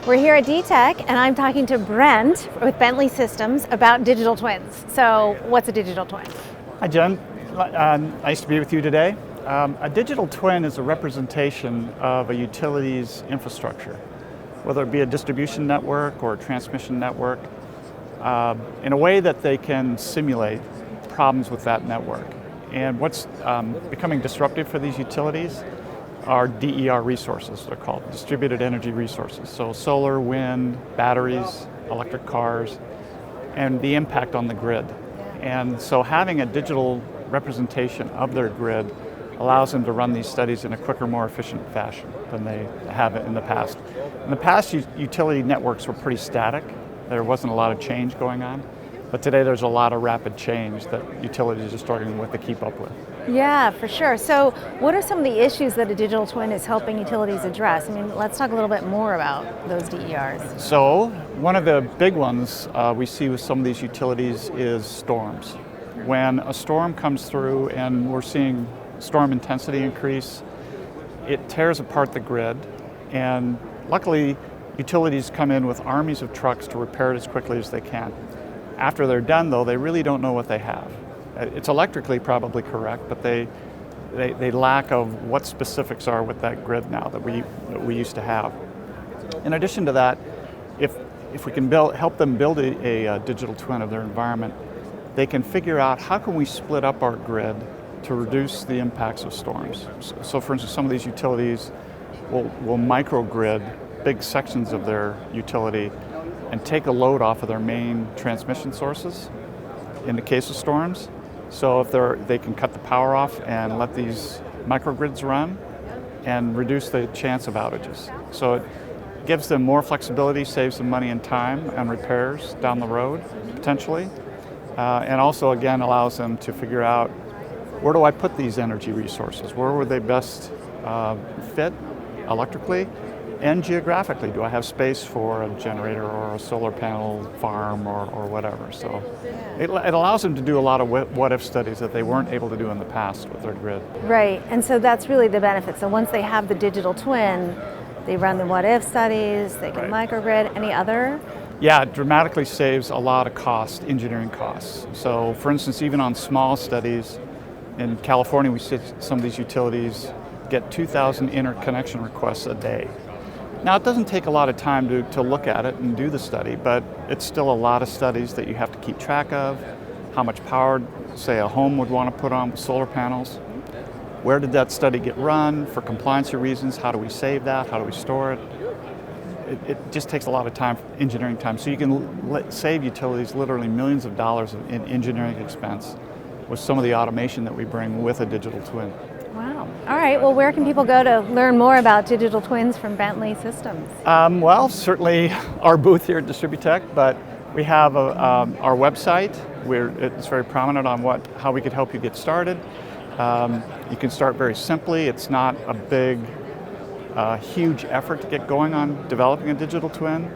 We're here at DTech, and I'm talking to Brent with Bentley Systems about digital twins. So, what's a digital twin? Hi, Jen. Nice to be with you today. A digital twin is a representation of a utility's infrastructure, whether it be a distribution network or a transmission network, in a way that they can simulate problems with that network. And what's becoming disruptive for these utilities are DER resources, they're called, distributed energy resources. So solar, wind, batteries, electric cars, and the impact on the grid. And so having a digital representation of their grid allows them to run these studies in a quicker, more efficient fashion than they have in the past. In the past, utility networks were pretty static. There wasn't a lot of change going on. But today there's a lot of rapid change that utilities are struggling with to keep up with. Yeah, for sure. So what are some of the issues that a digital twin is helping utilities address? I mean, let's talk a little bit more about those DERs. So one of the big ones we see with some of these utilities is storms. When a storm comes through and we're seeing storm intensity increase, it tears apart the grid, and luckily utilities come in with armies of trucks to repair it as quickly as they can. After they're done, though, they really don't know what they have. It's electrically probably correct, but they lack of what specifics are with that grid now that we used to have. In addition to that, if we can help them build a digital twin of their environment, they can figure out how can we split up our grid to reduce the impacts of storms. So for instance, some of these utilities will microgrid big sections of their utility and take a load off of their main transmission sources in the case of storms. So if they can cut the power off and let these microgrids run and reduce the chance of outages. So it gives them more flexibility, saves them money and time and repairs down the road, potentially. And also, again, allows them to figure out, where do I put these energy resources? Where would they best fit electrically? And geographically, do I have space for a generator or a solar panel farm or whatever? So it allows them to do a lot of what-if studies that they weren't able to do in the past with their grid. Right, and so that's really the benefit. So once they have the digital twin, they run the what-if studies, they can microgrid. Any other? Yeah, it dramatically saves a lot of engineering costs. So for instance, even on small studies, in California, we see some of these utilities get 2,000 interconnection requests a day. Now, it doesn't take a lot of time to look at it and do the study, but it's still a lot of studies that you have to keep track of. How much power, say, a home would want to put on with solar panels. Where did that study get run? For compliance reasons, how do we save that? How do we store it? It just takes a lot of time, engineering time. So you can save utilities literally millions of dollars in engineering expense with some of the automation that we bring with a digital twin. Wow. All right. Well, where can people go to learn more about digital twins from Bentley Systems? Well, certainly our booth here at DISTRIBUTECH, but we have our website. It's very prominent on how we could help you get started. You can start very simply. It's not a big, huge effort to get going on developing a digital twin.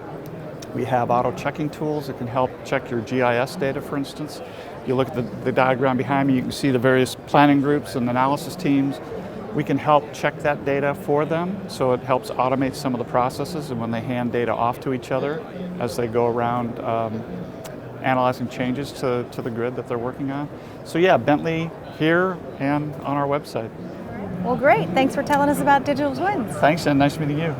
We have auto-checking tools that can help check your GIS data, for instance. You look at the diagram behind me, you can see the various planning groups and analysis teams. We can help check that data for them, so it helps automate some of the processes, and when they hand data off to each other as they go around analyzing changes to the grid that they're working on. So yeah, Bentley here and on our website. Well, great. Thanks for telling us about digital twins. Thanks, and nice meeting you.